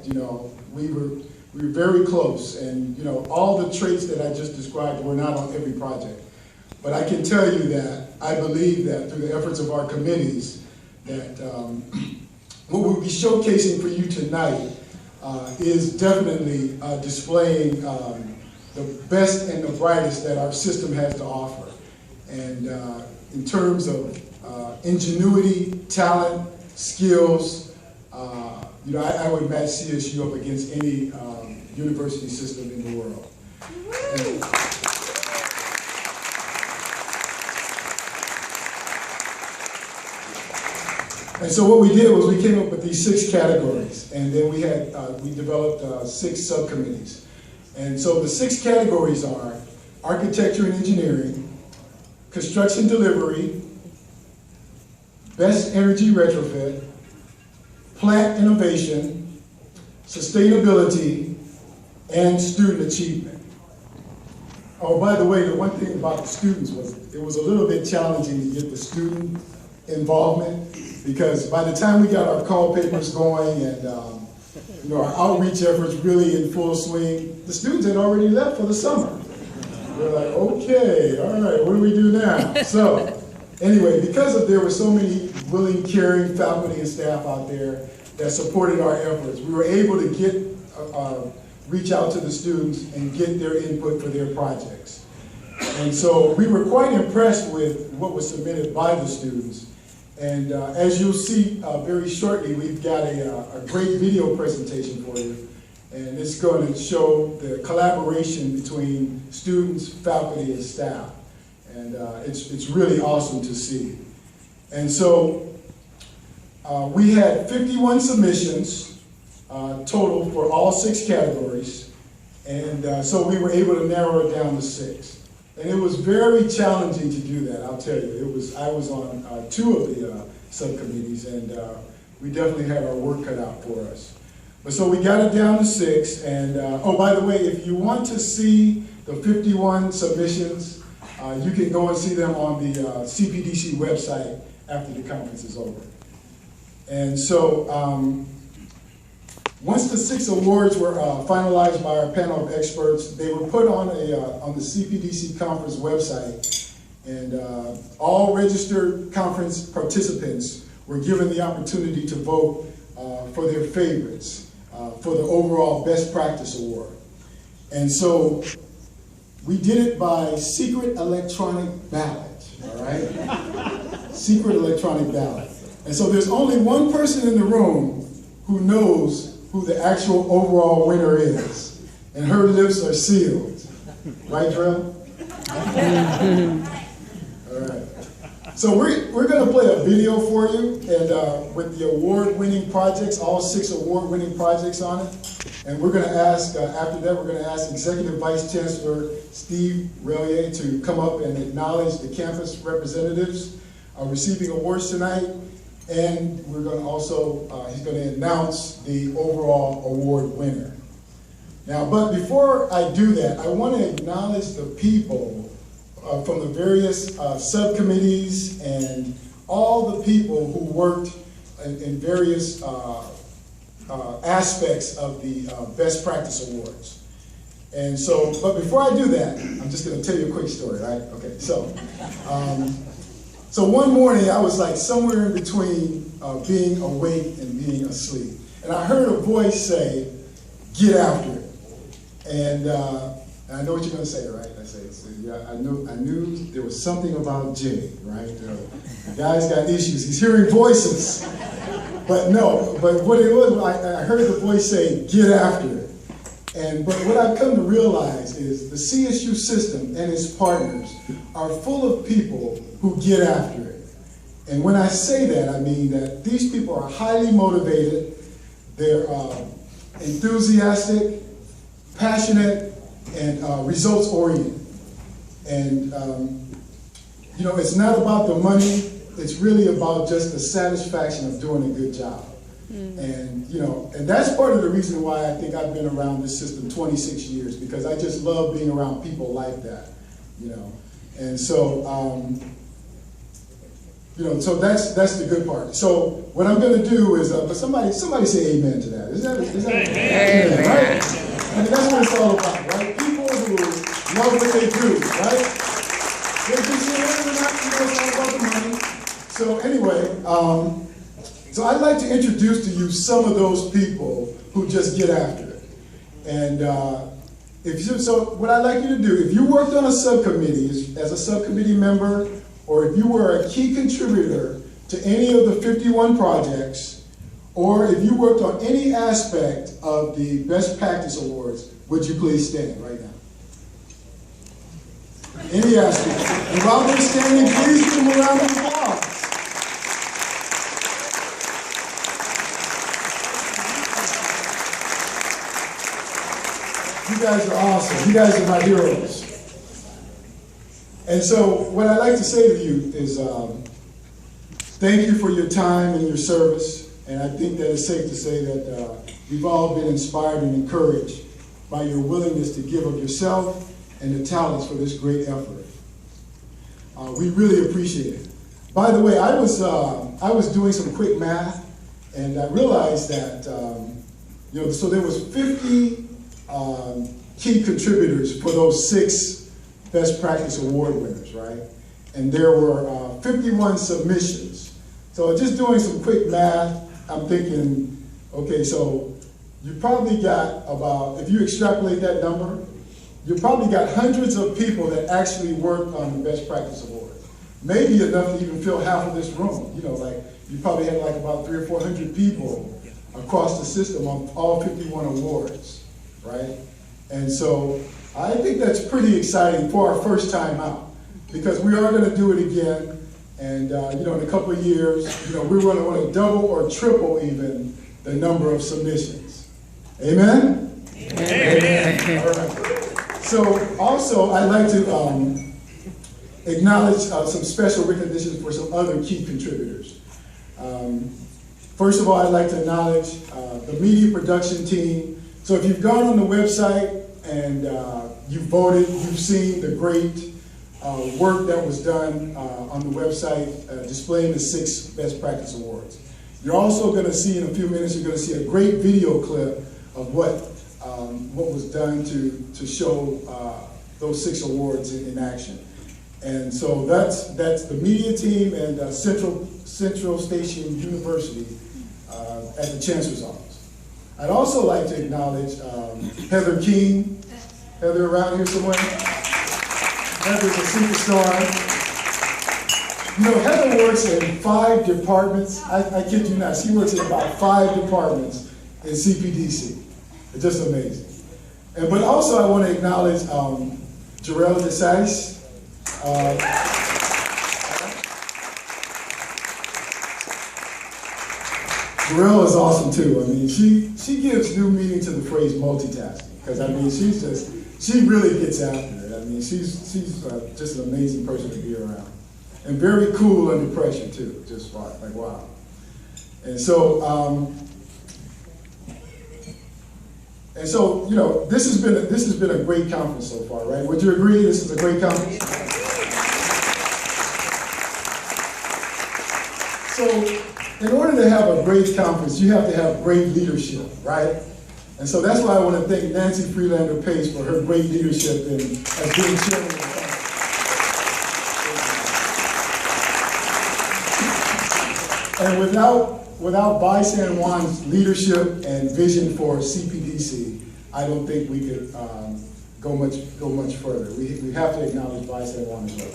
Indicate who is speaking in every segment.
Speaker 1: You know, we were very close, and you know, all the traits that I just described were not on every project. But I can tell you that I believe that through the efforts of our committees, that what we'll be showcasing for you tonight is definitely displaying the best and the brightest that our system has to offer. And in terms of ingenuity, talent, skills, you know, I would match CSU up against any university system in the world. And so what we did was we came up with these 6 categories, and then we developed 6 subcommittees. And so the 6 categories are architecture and engineering, construction delivery, best energy retrofit, plant innovation, sustainability, and student achievement. Oh, by the way, the one thing about the students was it was a little bit challenging to get the student involvement, because by the time we got our call papers going and you know, our outreach efforts really in full swing, the students had already left for the summer. We're like, okay, all right, what do we do now? So anyway, because there were so many willing, caring faculty and staff out there that supported our efforts, we were able to get reach out to the students and get their input for their projects. And so we were quite impressed with what was submitted by the students. And as you'll see very shortly, we've got a great video presentation for you. And it's going to show the collaboration between students, faculty, and staff. And it's really awesome to see. And so we had 51 submissions total for all 6 categories. And so we were able to narrow it down to 6. And it was very challenging to do that, I'll tell you. I was on 2 of the subcommittees, and we definitely had our work cut out for us. But so we got it down to 6, and oh, by the way, if you want to see the 51 submissions, you can go and see them on the CPDC website after the conference is over. And so once the 6 awards were finalized by our panel of experts, they were put on the CPDC conference website, and all registered conference participants were given the opportunity to vote for their favorites for the overall Best Practice Award. And so we did it by secret electronic ballot, all right? Secret electronic ballot. And so there's only one person in the room who knows who the actual overall winner is. And her lips are sealed. Right, Drell? All right. So we're going to play a video for you, and with the award-winning projects, all 6 award-winning projects on it. And we're going to ask, after that, we're going to ask Executive Vice Chancellor Steve Relier to come up and acknowledge the campus representatives receiving awards tonight. And we're going to also, he's going to announce the overall award winner. Now, but before I do that, I want to acknowledge the people from the various subcommittees and all the people who worked in various aspects of the Best Practice Awards. And so, but before I do that, I'm just going to tell you a quick story, right? Okay, so. So one morning, I was like somewhere in between being awake and being asleep. And I heard a voice say, "Get after it." And I know what you're going to say, right? I say, yeah, I knew there was something about Jimmy, right? The guy's got issues. He's hearing voices. But no, but what it was, I heard the voice say, "Get after it." But what I've come to realize is the CSU system and its partners are full of people who get after it. And when I say that, I mean that these people are highly motivated, they're enthusiastic, passionate, and results-oriented. And, you know, it's not about the money, it's really about just the satisfaction of doing a good job. And, you know, and that's part of the reason why I think I've been around this system 26 years, because I just love being around people like that, you know. And so, you know, so that's the good part. So what I'm going to do is, somebody say amen to that. Is that yeah, right? I mean, that's what it's all about, right? People who love what they do, right? They just say, hey, we're not, it's all about the money. So anyway, so I'd like to introduce to you some of those people who just get after it. And so what I'd like you to do, if you worked on a subcommittee as a subcommittee member, or if you were a key contributor to any of the 51 projects, or if you worked on any aspect of the Best Practice Awards, would you please stand right now? Any aspect. And while they're standing, please give them a round of applause. You guys are awesome. You guys are my heroes. And so what I'd like to say to you is thank you for your time and your service. And I think that it's safe to say that we've all been inspired and encouraged by your willingness to give of yourself and the talents for this great effort. We really appreciate it. By the way, I was doing some quick math, and I realized that so there was 50 key contributors for those 6 Best Practice Award winners, right? And there were 51 submissions. So just doing some quick math, I'm thinking, okay, so you probably got about, if you extrapolate that number, you probably got hundreds of people that actually worked on the Best Practice Award. Maybe enough to even fill half of this room. You know, like you probably had like about 300 or 400 people across the system on all 51 awards, right? And so I think that's pretty exciting for our first time out, because we are going to do it again. And in a couple of years, we're going to want to double or triple even the number of submissions. Amen? Amen. All right. So also, I'd like to acknowledge some special recognition for some other key contributors. First of all, I'd like to acknowledge the media production team. So if you've gone on the website and you voted, you've seen the great work that was done on the website displaying the 6 Best Practice Awards. You're also going to see in a few minutes, you're going to see a great video clip of what was done to show those 6 awards in action. And so that's the media team and Central Station University at the Chancellor's Office. I'd also like to acknowledge Heather King. Heather around here somewhere? Heather's a superstar. Heather works in 5 departments. I kid you not, she works in about 5 departments in CPDC. It's just amazing. But also I want to acknowledge Jarrell DeSace. Jarrell is awesome too. I mean, she gives new meaning to the phrase multitasking, because I mean, she really gets after it. I mean, she's just an amazing person to be around, and very cool under pressure too. Just like wow. And so this has been a great conference so far, right? Would you agree this is a great conference? So in order to have a great conference, you have to have great leadership, right? And so that's why I want to thank Nancy Freelander Pace for her great leadership as being chairman of the conference. And without Bai San Juan's leadership and vision for CPDC, I don't think we could go much further. We have to acknowledge Bai San Juan as well.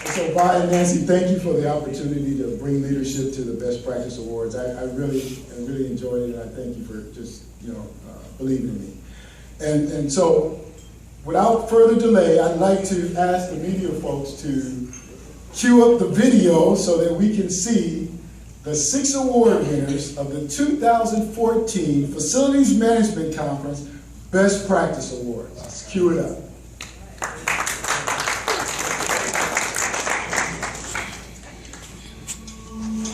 Speaker 1: So, Bai and Nancy, thank you for the opportunity to bring leadership to the Best Practice Awards. I really enjoyed it, and I thank you for just believing in me. And so, without further delay, I'd like to ask the media folks to cue up the video so that we can see the 6 award winners of the 2014 Facilities Management Conference Best Practice Awards. Let's cue it up.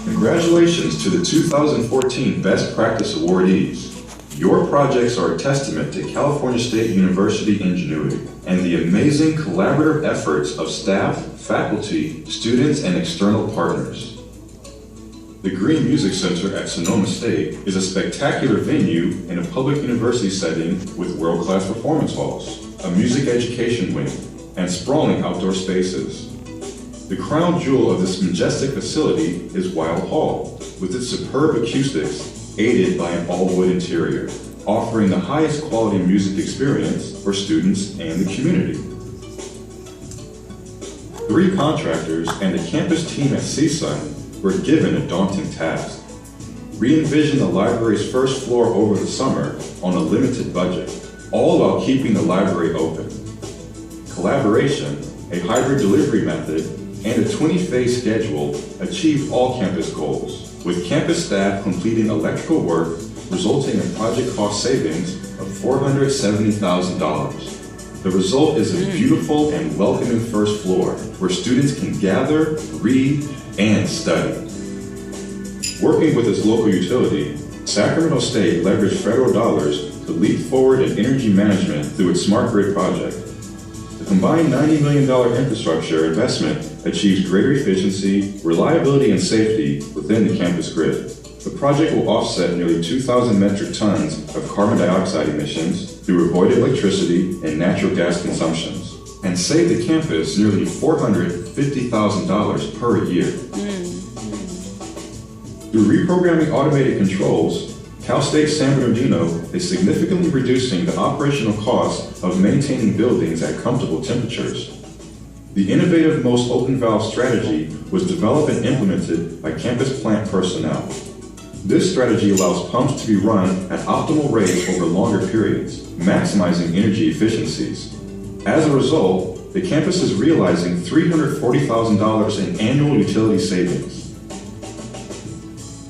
Speaker 2: Congratulations to the 2014 Best Practice Awardees. Your projects are a testament to California State University ingenuity and the amazing collaborative efforts of staff, faculty, students, and external partners. The Green Music Center at Sonoma State is a spectacular venue in a public university setting with world-class performance halls, a music education wing, and sprawling outdoor spaces. The crown jewel of this majestic facility is Wild Hall, with its superb acoustics aided by an all-wood interior, offering the highest quality music experience for students and the community. 3 contractors and the campus team at CSUN were given a daunting task: re-envision the library's first floor over the summer on a limited budget, all while keeping the library open. Collaboration, a hybrid delivery method, and a 20-phase schedule achieved all campus goals, with campus staff completing electrical work resulting in project cost savings of $470,000. The result is a beautiful and welcoming first floor where students can gather, read, and study. Working with its local utility, Sacramento State leveraged federal dollars to leap forward in energy management through its smart grid project. The combined $90 million infrastructure investment achieves greater efficiency, reliability, and safety within the campus grid. The project will offset nearly 2,000 metric tons of carbon dioxide emissions through avoided electricity and natural gas consumptions, and save the campus nearly $450,000 per year. Through reprogramming automated controls, Cal State San Bernardino is significantly reducing the operational cost of maintaining buildings at comfortable temperatures. The innovative most open valve strategy was developed and implemented by campus plant personnel. This strategy allows pumps to be run at optimal rates over longer periods, maximizing energy efficiencies. As a result, the campus is realizing $340,000 in annual utility savings.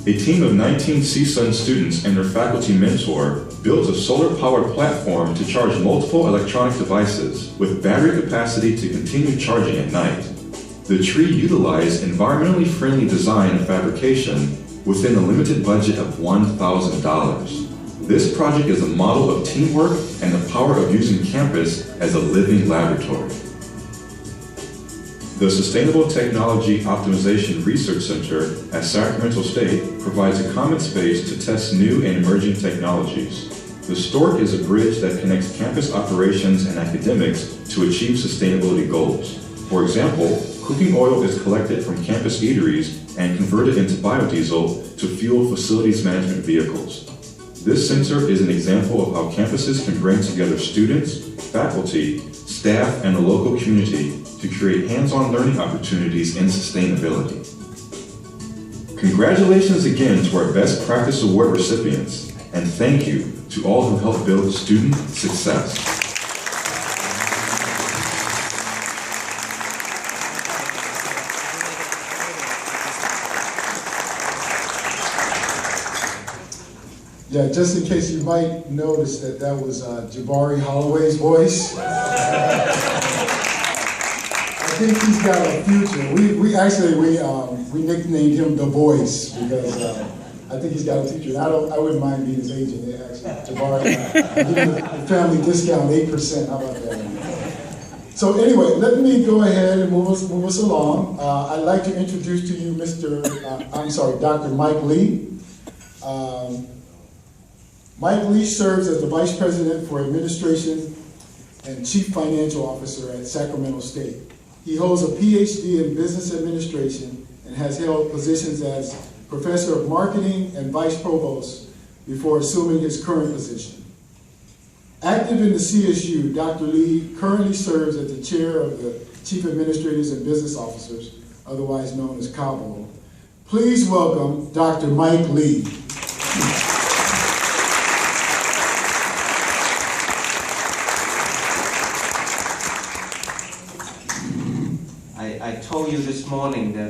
Speaker 2: A team of 19 CSUN students and their faculty mentor built a solar-powered platform to charge multiple electronic devices with battery capacity to continue charging at night. The tree utilized environmentally friendly design and fabrication within a limited budget of $1,000. This project is a model of teamwork and the power of using campus as a living laboratory. The Sustainable Technology Optimization Research Center at Sacramento State provides a common space to test new and emerging technologies. The Stork is a bridge that connects campus operations and academics to achieve sustainability goals. For example, cooking oil is collected from campus eateries and converted into biodiesel to fuel facilities management vehicles. This center is an example of how campuses can bring together students, faculty, staff, and the local community to create hands-on learning opportunities in sustainability. Congratulations again to our Best Practice Award recipients, and thank you to all who helped build student success.
Speaker 1: Yeah, just in case you might notice that was Jabari Holloway's voice. I think he's got a future. We nicknamed him The Voice because I think he's got a future. And I wouldn't mind being his agent. Actually, Jabari, give him the family discount 8%. How about that? So anyway, let me go ahead and move us along. I'd like to introduce to you Dr. Mike Lee. Mike Lee serves as the Vice President for Administration and Chief Financial Officer at Sacramento State. He holds a PhD in Business Administration and has held positions as Professor of Marketing and Vice Provost before assuming his current position. Active in the CSU, Dr. Lee currently serves as the Chair of the Chief Administrators and Business Officers, otherwise known as CABO. Please welcome Dr. Mike Lee.
Speaker 3: I told you this morning that